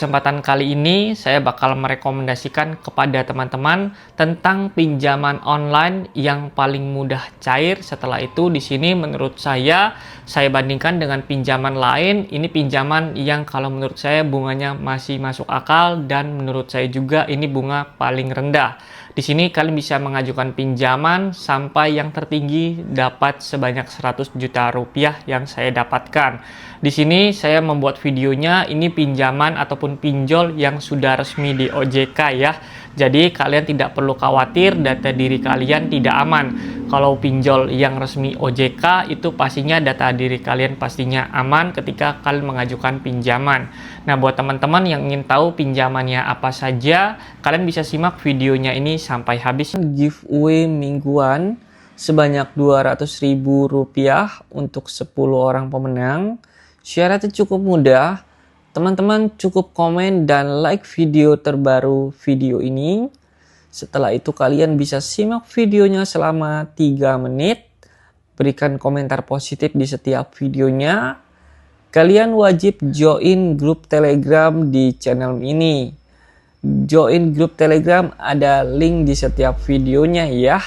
Kesempatan kali ini saya bakal merekomendasikan kepada teman-teman tentang pinjaman online yang paling mudah cair. Setelah itu di sini menurut saya bandingkan dengan pinjaman lain. Ini pinjaman yang kalau menurut saya bunganya masih masuk akal dan menurut saya juga ini bunga paling rendah. Di sini kalian bisa mengajukan pinjaman sampai yang tertinggi dapat sebanyak 100 juta rupiah yang saya dapatkan. Di sini saya membuat videonya ini pinjaman ataupun pinjol yang sudah resmi di OJK ya. Jadi kalian tidak perlu khawatir data diri kalian tidak aman. Kalau pinjol yang resmi OJK itu pastinya data diri kalian pastinya aman ketika kalian mengajukan pinjaman. Nah, buat teman-teman yang ingin tahu pinjamannya apa saja, kalian bisa simak videonya ini sampai habis. Giveaway mingguan sebanyak Rp200.000 untuk 10 orang pemenang. Syaratnya cukup mudah. Teman-teman cukup komen dan like video terbaru video ini. Setelah itu kalian bisa simak videonya selama 3 menit. Berikan komentar positif di setiap videonya. Kalian wajib join grup Telegram di channel ini. Join grup Telegram ada link di setiap videonya ya.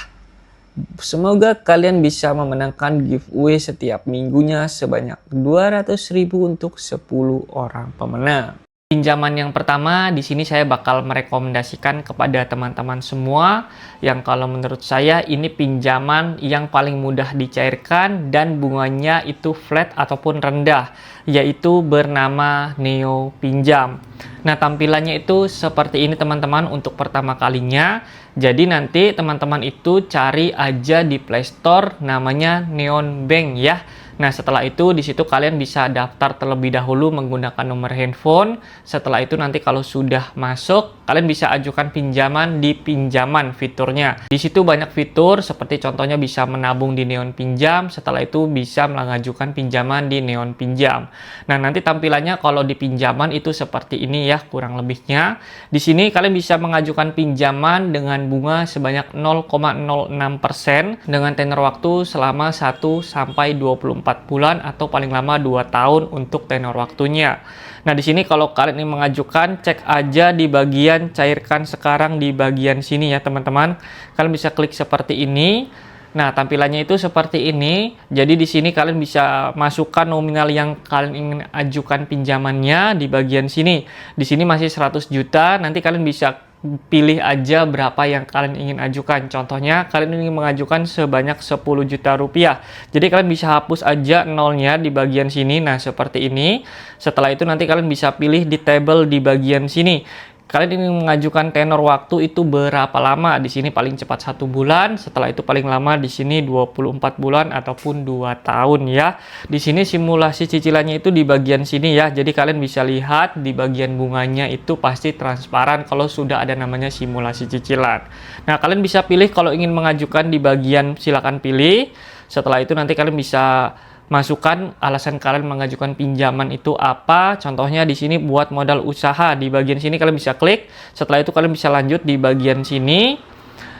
Semoga kalian bisa memenangkan giveaway setiap minggunya sebanyak Rp200.000 untuk 10 orang pemenang. Pinjaman yang pertama di sini saya bakal merekomendasikan kepada teman-teman semua yang kalau menurut saya ini pinjaman yang paling mudah dicairkan dan bunganya itu flat ataupun rendah, yaitu bernama Neo Pinjam. Nah, tampilannya itu seperti ini teman-teman untuk pertama kalinya. Jadi nanti teman-teman itu cari aja di Play Store namanya Neon Bank ya. Nah, setelah itu di situ kalian bisa daftar terlebih dahulu menggunakan nomor handphone. Setelah itu nanti kalau sudah masuk, kalian bisa ajukan pinjaman di pinjaman fiturnya. Di situ banyak fitur seperti contohnya bisa menabung di Neon Pinjam, setelah itu bisa mengajukan pinjaman di Neon Pinjam. Nah, nanti tampilannya kalau di pinjaman itu seperti ini ya kurang lebihnya. Di sini kalian bisa mengajukan pinjaman dengan bunga sebanyak 0,06% dengan tenor waktu selama 1 sampai 24 bulan atau paling lama 2 tahun untuk tenor waktunya. Nah, di sini kalau kalian ingin mengajukan, cek aja di bagian cairkan sekarang di bagian sini ya teman-teman. Kalian bisa klik seperti ini. Nah, tampilannya itu seperti ini. Jadi di sini kalian bisa masukkan nominal yang kalian ingin ajukan pinjamannya di bagian sini. Di sini masih 100 juta, nanti kalian bisa pilih aja berapa yang kalian ingin ajukan. Contohnya kalian ingin mengajukan sebanyak 10 juta rupiah. Jadi kalian bisa hapus aja nolnya di bagian sini. Nah, seperti ini. Setelah itu nanti kalian bisa pilih di tabel di bagian sini. Kalian ingin mengajukan tenor waktu itu berapa lama? Di sini paling cepat 1 bulan, setelah itu paling lama di sini 24 bulan ataupun 2 tahun ya. Di sini simulasi cicilannya itu di bagian sini ya. Jadi kalian bisa lihat di bagian bunganya itu pasti transparan kalau sudah ada namanya simulasi cicilan. Nah, kalian bisa pilih kalau ingin mengajukan di bagian silakan pilih. Setelah itu nanti kalian bisa masukkan alasan kalian mengajukan pinjaman itu apa. Contohnya di sini buat modal usaha. Di bagian sini kalian bisa klik. Setelah itu kalian bisa lanjut di bagian sini.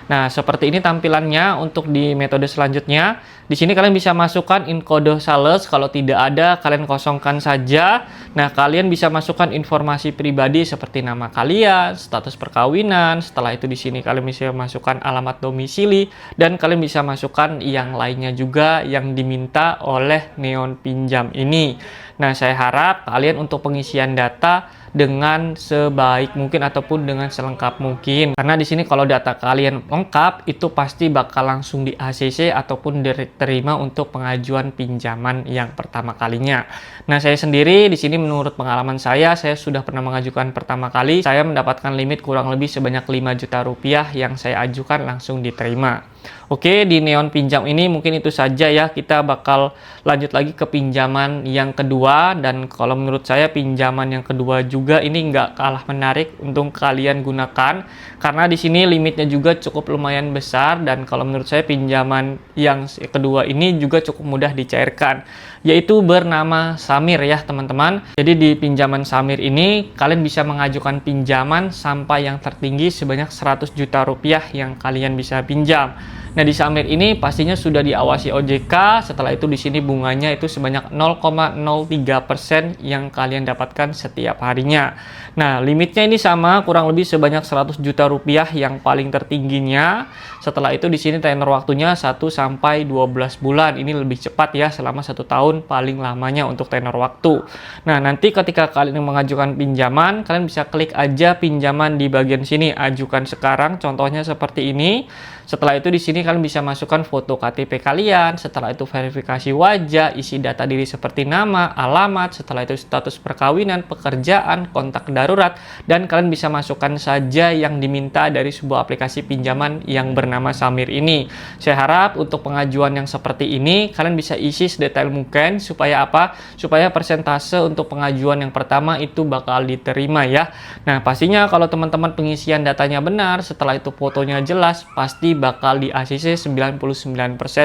Nah, seperti ini tampilannya untuk di metode selanjutnya. Di sini kalian bisa masukkan in kode sales. Kalau tidak ada, kalian kosongkan saja. Nah, kalian bisa masukkan informasi pribadi seperti nama kalian, status perkawinan. Setelah itu di sini kalian bisa masukkan alamat domisili dan kalian bisa masukkan yang lainnya juga yang diminta oleh Neon Pinjam ini. Nah, saya harap kalian untuk pengisian data dengan sebaik mungkin ataupun dengan selengkap mungkin. Karena di sini kalau data kalian lengkap, itu pasti bakal langsung di ACC ataupun diterima untuk pengajuan pinjaman yang pertama kalinya. Nah, saya sendiri di sini menurut pengalaman saya sudah pernah mengajukan pertama kali. Saya mendapatkan limit kurang lebih sebanyak 5 juta rupiah yang saya ajukan langsung diterima. Oke, di Neon Pinjam ini mungkin itu saja ya. Kita bakal lanjut lagi ke pinjaman yang kedua. Dan kalau menurut saya pinjaman yang kedua juga ini nggak kalah menarik untuk kalian gunakan. Karena di sini limitnya juga cukup lumayan besar. Dan kalau menurut saya pinjaman yang kedua ini juga cukup mudah dicairkan. Yaitu bernama Samir ya teman-teman. Jadi di pinjaman Samir ini kalian bisa mengajukan pinjaman sampai yang tertinggi sebanyak 100 juta rupiah yang kalian bisa pinjam. Nah, di Samir ini pastinya sudah diawasi OJK. Setelah itu di sini bunganya itu sebanyak 0,03% yang kalian dapatkan setiap harinya. Nah, limitnya ini sama, kurang lebih sebanyak 100 juta rupiah yang paling tertingginya. Setelah itu di sini tenor waktunya 1 sampai 12 bulan. Ini lebih cepat ya, selama 1 tahun paling lamanya untuk tenor waktu. Nah, nanti ketika kalian mengajukan pinjaman, kalian bisa klik aja pinjaman di bagian sini, ajukan sekarang. Contohnya seperti ini. Setelah itu di sini kalian bisa masukkan foto KTP kalian, setelah itu verifikasi wajah, isi data diri seperti nama, alamat, setelah itu status perkawinan, pekerjaan, kontak darurat, dan kalian bisa masukkan saja yang diminta dari sebuah aplikasi pinjaman yang bernama Samir ini. Saya harap untuk pengajuan yang seperti ini kalian bisa isi sedetail mungkin supaya apa? Supaya persentase untuk pengajuan yang pertama itu bakal diterima ya. Nah, pastinya kalau teman-teman pengisian datanya benar, setelah itu fotonya jelas, pasti bakal di ACC 99%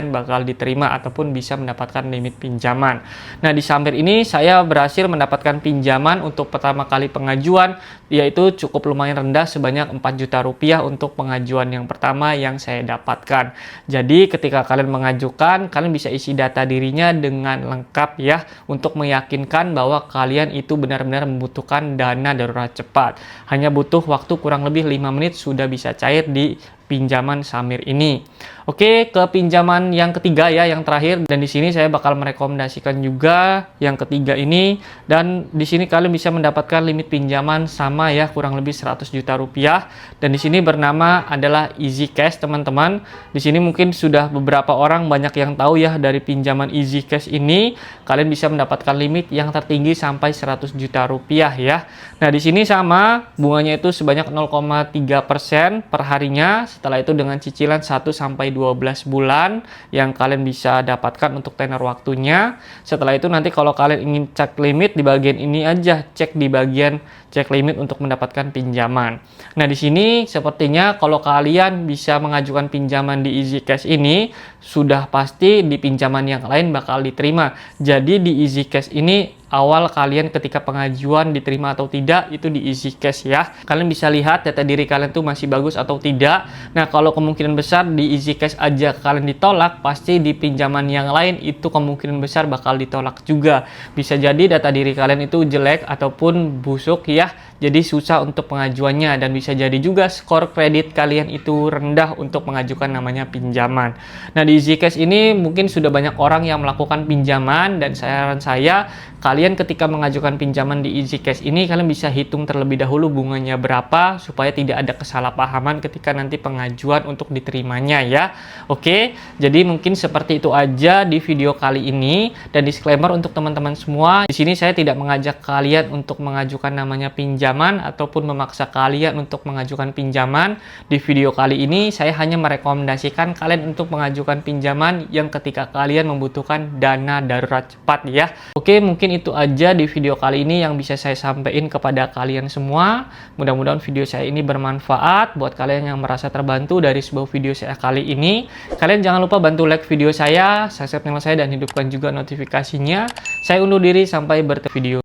bakal diterima ataupun bisa mendapatkan limit pinjaman. Nah, di Samir ini saya berhasil mendapatkan pinjaman untuk pertama kali pengajuan, yaitu cukup lumayan rendah sebanyak 4 juta rupiah untuk pengajuan yang pertama yang saya dapatkan. Jadi ketika kalian mengajukan, kalian bisa isi data dirinya dengan lengkap ya, untuk meyakinkan bahwa kalian itu benar-benar membutuhkan dana darurat cepat. Hanya butuh waktu kurang lebih 5 menit sudah bisa cair di pinjaman Samir ini. Oke, ke pinjaman yang ketiga ya, yang terakhir, dan di sini saya bakal merekomendasikan juga yang ketiga ini, dan di sini kalian bisa mendapatkan limit pinjaman sama ya, kurang lebih 100 juta rupiah, dan di sini bernama adalah Easy Cash teman-teman. Di sini mungkin sudah beberapa orang banyak yang tahu ya dari pinjaman Easy Cash ini, kalian bisa mendapatkan limit yang tertinggi sampai 100 juta rupiah ya. Nah, di sini sama bunganya itu sebanyak 0,3% per harinya. Setelah itu dengan cicilan 1 sampai 12 bulan yang kalian bisa dapatkan untuk tenor waktunya. Setelah itu nanti kalau kalian ingin cek limit di bagian ini aja, cek di bagian cek limit untuk mendapatkan pinjaman. Nah, di sini sepertinya kalau kalian bisa mengajukan pinjaman di Easy Cash ini, sudah pasti di pinjaman yang lain bakal diterima. Jadi di Easy Cash ini awal kalian ketika pengajuan diterima atau tidak itu di Easy Cash ya. Kalian bisa lihat data diri kalian tuh masih bagus atau tidak. Nah, kalau kemungkinan besar di Easy Cash aja kalian ditolak, pasti di pinjaman yang lain itu kemungkinan besar bakal ditolak juga. Bisa jadi data diri kalian itu jelek ataupun busuk ya. Jadi susah untuk pengajuannya, dan bisa jadi juga skor kredit kalian itu rendah untuk mengajukan namanya pinjaman. Nah, di Easy Cash ini mungkin sudah banyak orang yang melakukan pinjaman, dan saran saya kalian ketika mengajukan pinjaman di Easy Cash ini kalian bisa hitung terlebih dahulu bunganya berapa supaya tidak ada kesalahpahaman ketika nanti pengajuan untuk diterimanya ya. Oke, jadi mungkin seperti itu aja di video kali ini, dan disclaimer untuk teman-teman semua, di sini saya tidak mengajak kalian untuk mengajukan namanya pinjaman ataupun memaksa kalian untuk mengajukan pinjaman. Di video kali ini saya hanya merekomendasikan kalian untuk mengajukan pinjaman yang ketika kalian membutuhkan dana darurat cepat ya. Oke, mungkin itu aja di video kali ini yang bisa saya sampaikan kepada kalian semua. Mudah-mudahan video saya ini bermanfaat buat kalian yang merasa terbantu dari sebuah video saya kali ini. Kalian jangan lupa bantu like video saya, subscribe channel saya, dan hidupkan juga notifikasinya. Saya undur diri, sampai bertemu video.